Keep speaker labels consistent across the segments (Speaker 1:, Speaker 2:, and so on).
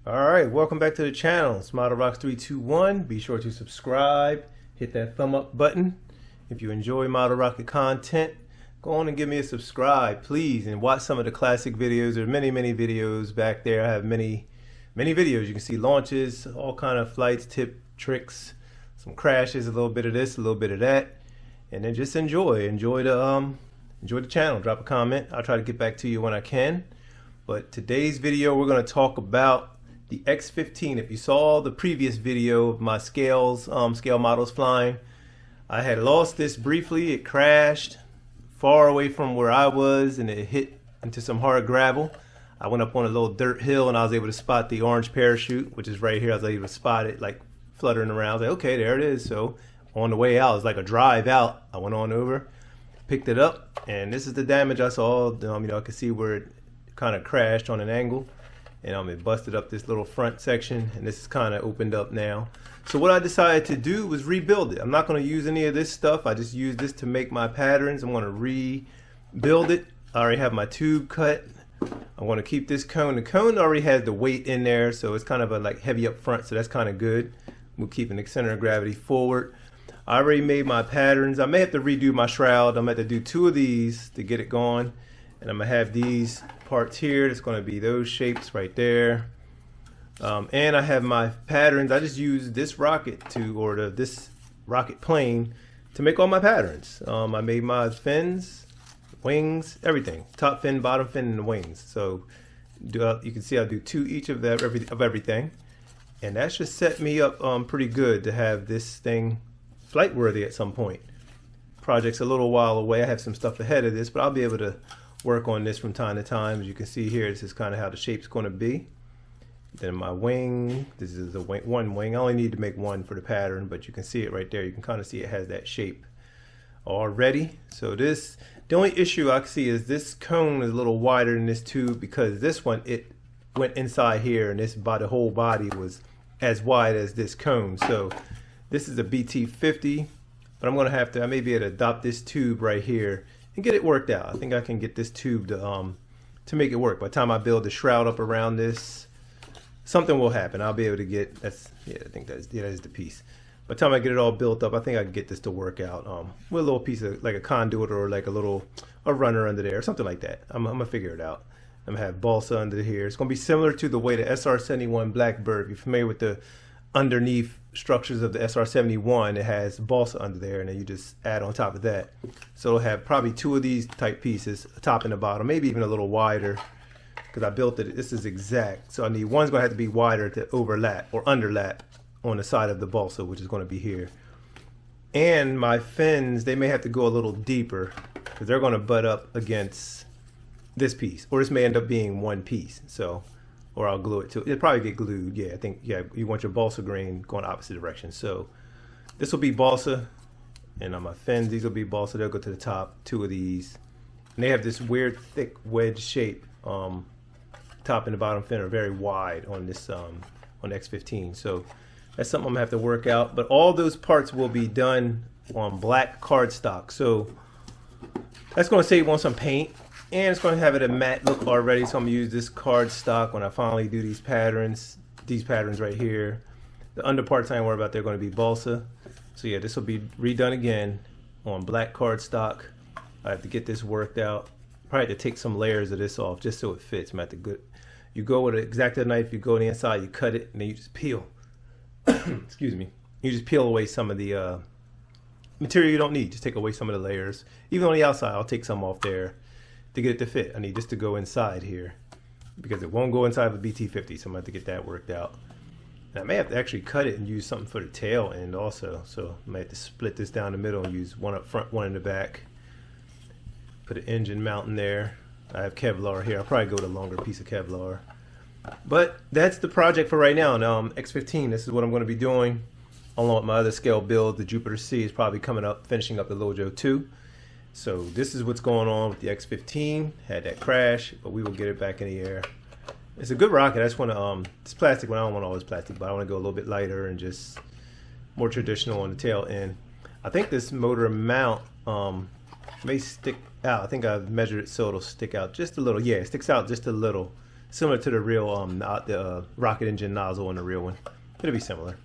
Speaker 1: Alright, welcome back to the channel. It's ModelRocks321. Be sure to subscribe, hit that thumb up button. If you enjoy Model Rocket content, go on and give me a subscribe, please, and watch some of the classic videos. There are many videos back there. I have many videos. You can see launches, all kind of flights, tip tricks, some crashes, a little bit of this, a little bit of that, and then just enjoy the channel. Drop a comment. I'll try to get back to you when I can. But today's video, we're going to talk about the X-15. If you saw the previous video of my scale models flying, I had lost this briefly. It crashed far away from where I was and it hit into some hard gravel. I went up on a little dirt hill and I was able to spot the orange parachute, which is right here. I was able to spot it like fluttering around. I was like, okay, there it is. So on the way out, it was like a drive out. I went on over, picked it up, and this is the damage I saw. I could see where it kind of crashed on an angle. And it busted up this little front section, and this is kind of opened up now. So what I decided to do was rebuild it. I'm not going to use any of this stuff. I just use this to make my patterns. I'm going to rebuild it. I already have my tube cut. I want to keep this cone. The cone already has the weight in there, so it's kind of like heavy up front, so that's kind of good. We're keeping the center of gravity forward. I already made my patterns. I may have to redo my shroud. I'm going to have to do 2 of these to get it going. And I'm going to have these parts here. It's going to be those shapes right there. And I have my patterns. I just use this rocket this rocket plane to make all my patterns. I made my fins, wings, everything. Top fin, bottom fin, and the wings. So you can see I do 2 each of everything. And that should set me up pretty good to have this thing flight worthy at some point. Project's a little while away. I have some stuff ahead of this, but I'll be able to work on this from time to time. As you can see here, this is kind of how the shape's going to be. Then my wing, this is the one wing. I only need to make 1 for the pattern, but you can see it right there. You can kind of see it has that shape already. So the only issue I can see is this cone is a little wider than this tube, because this one, it went inside here, and the whole body was as wide as this cone. So this is a BT50, but I'm going to have to, I may be able to adopt this tube right here and get it worked out. I think I can get this tube to make it work. By the time I build the shroud up around this, something will happen. I'll be able to get, I think that is the piece. By the time I get it all built up, I think I can get this to work out with a little piece of like a conduit or like a runner under there, or something like that. I'm gonna figure it out. I'm gonna have balsa under here. It's gonna be similar to the way the SR-71 Blackbird, if you're familiar with the underneath structures of the SR-71, it has balsa under there, and then you just add on top of that. So it'll have probably 2 of these type pieces, a top and a bottom, maybe even a little wider, because I built it. This is exact. So I need one's going to have to be wider to overlap or underlap on the side of the balsa, which is going to be here. And my fins, they may have to go a little deeper because they're going to butt up against this piece, or this may end up being 1 piece. So, or I'll glue it to, it'll probably get glued. Yeah, I think, yeah, you want your balsa grain going opposite direction. So this will be balsa, and on my fins, these will be balsa. They'll go to the top, 2 of these. And they have this weird thick wedge shape. Top and the bottom fin are very wide on this, on the X-15. So that's something I'm gonna have to work out. But all those parts will be done on black cardstock. So that's gonna save on some paint. And it's going to have it a matte look already, so I'm going to use this cardstock when I finally do these patterns right here. The under parts I ain't worried about, they're going to be balsa. So yeah, this will be redone again on black cardstock. I have to get this worked out. Probably have to take some layers of this off just so it fits. I'm at the you go with an X-Acto knife, you go on the inside, you cut it, and then you just peel. Excuse me. You just peel away some of the material you don't need. Just take away some of the layers. Even on the outside, I'll take some off there to get it to fit. I need this to go inside here because it won't go inside of a BT50, so I'm going to have to get that worked out. And I may have to actually cut it and use something for the tail end also. So I might have to split this down the middle and use 1 up front, 1 in the back. Put an engine mount in there. I have Kevlar here. I'll probably go with a longer piece of Kevlar. But that's the project for right now. Now X-15, this is what I'm going to be doing along with my other scale build. The Jupiter C is probably coming up, finishing up the Lojo 2. So this is what's going on with the X-15. Had that crash, but we will get it back in the air. It's a good rocket. I just want to, this plastic one, I don't want all this plastic, but I want to go a little bit lighter and just more traditional on the tail end. I think this motor mount may stick out. I think I've measured it so it'll stick out just a little. Yeah, it sticks out just a little. similar to the real rocket engine nozzle on the real one. It'll be similar.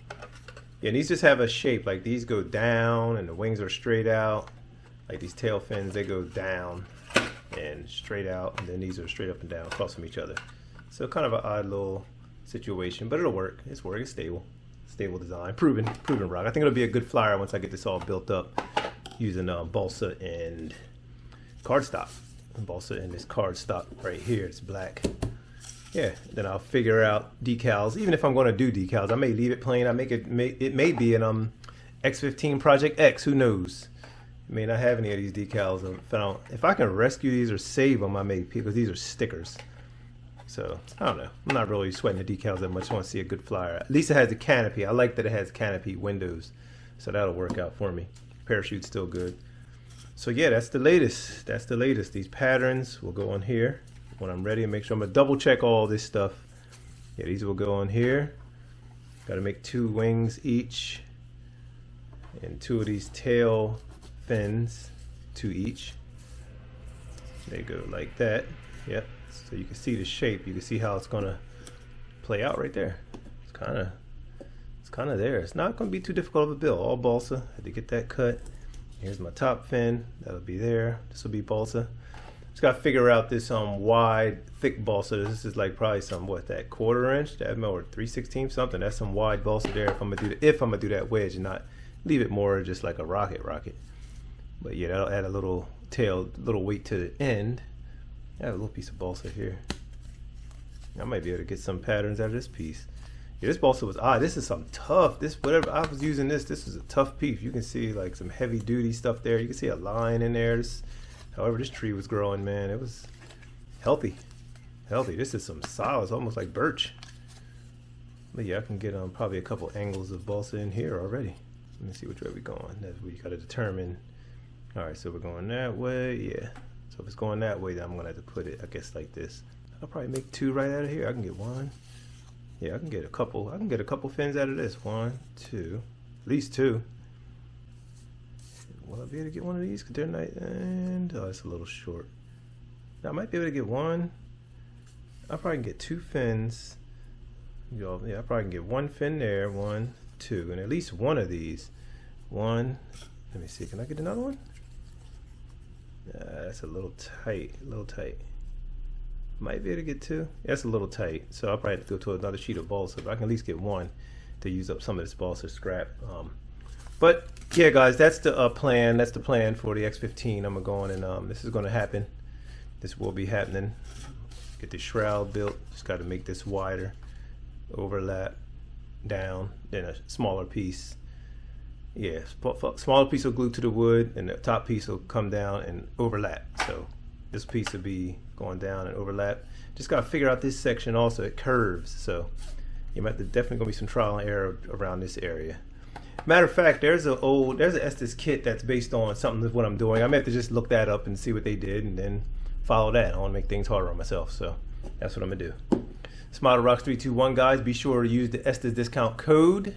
Speaker 1: Yeah, and these just have a shape, like these go down and the wings are straight out. Like these tail fins, they go down and straight out, and then these are straight up and down across from each other. So kind of an odd little situation, but it'll work. It's stable. Stable design, proven rock. I think it'll be a good flyer once I get this all built up using balsa and cardstock. Balsa and this cardstock right here, it's black. Yeah, then I'll figure out decals. Even if I'm going to do decals, I may leave it plain. It may be an X15 Project X. Who knows? I may not have any of these decals. If I can rescue these or save them, I may, because these are stickers. So I don't know. I'm not really sweating the decals that much. I want to see a good flyer. At least it has the canopy. I like that it has canopy windows, so that'll work out for me. Parachute's still good. So yeah, that's the latest. That's the latest. These patterns will go on here when I'm ready, and make sure I'm gonna double check all this stuff. Yeah, these will go on here. Got to make 2 wings each, and 2 of these tail fins, 2 each. They go like that. Yep. So you can see the shape. You can see how it's gonna play out right there. It's kind of there. It's not gonna be too difficult of a build. All balsa. Had to get that cut. Here's my top fin. That'll be there. This will be balsa. Just gotta figure out this wide, thick balsa. This is like probably some, what, that 1/4 inch, that or 3/16 something. That's some wide balsa there. If I'm gonna do that wedge and not leave it more just like a rocket. But yeah, that'll add a little tail, little weight to the end. I have a little piece of balsa here. I might be able to get some patterns out of this piece. Yeah, this balsa was odd. This is some tough. Whatever I was using, this is a tough piece. You can see like some heavy duty stuff there. You can see a line in there. However, this tree was growing, man, it was healthy. This is some solid. It's almost like birch. But yeah, I can get probably a couple angles of balsa in here already. Let me see which way we're going. That's what you got to determine. All right, so we're going that way. Yeah. So if it's going that way, then I'm gonna have to put it, I guess, like this. I'll probably make 2 right out of here. I can get 1. Yeah, I can get a couple. I can get a couple fins out of this. 1, 2, at least 2. Will I be able to get one of these? Cause they're not, and oh, it's a little short. Now I might be able to get 1. I probably can get 2 fins. Yeah, I probably can get 1 fin there. 1, 2, and at least 1 of these. 1. Let me see. Can I get another one? That's a little tight. Might be able to get 2. That's a little tight. So I'll probably have to go to another sheet of balsa, but I can at least get 1 to use up some of this balsa scrap. But yeah, guys, that's the plan. That's the plan for the X15. I'm gonna go on and this is gonna happen. This will be happening. Get the shroud built. Just got to make this wider. Overlap down, then a smaller piece. Yeah, smaller piece will glue to the wood, and the top piece will come down and overlap. So this piece will be going down and overlap. Just gotta figure out this section also. It curves, so you might definitely gonna be some trial and error around this area. Matter of fact, there's an Estes kit that's based on something that's what I'm doing. I may have to just look that up and see what they did, and then follow that. I want to make things harder on myself, so that's what I'm gonna do. It's ModelRocks321, guys. Be sure to use the Estes discount code.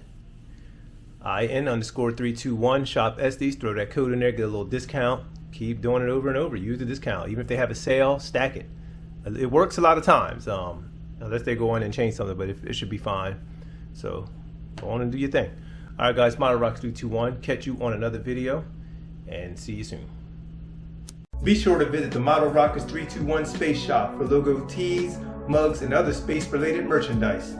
Speaker 1: IN_321 shop Estes. Throw that code in there, get a little discount. Keep doing it over and over. Use the discount. Even if they have a sale, stack it. It works a lot of times, unless they go in and change something, but it should be fine. So go on and do your thing. All right, guys, ModelRocks321. Catch you on another video, and see you soon. Be sure to visit the Model Rockers 321 Space Shop for logo tees, mugs, and other space-related merchandise.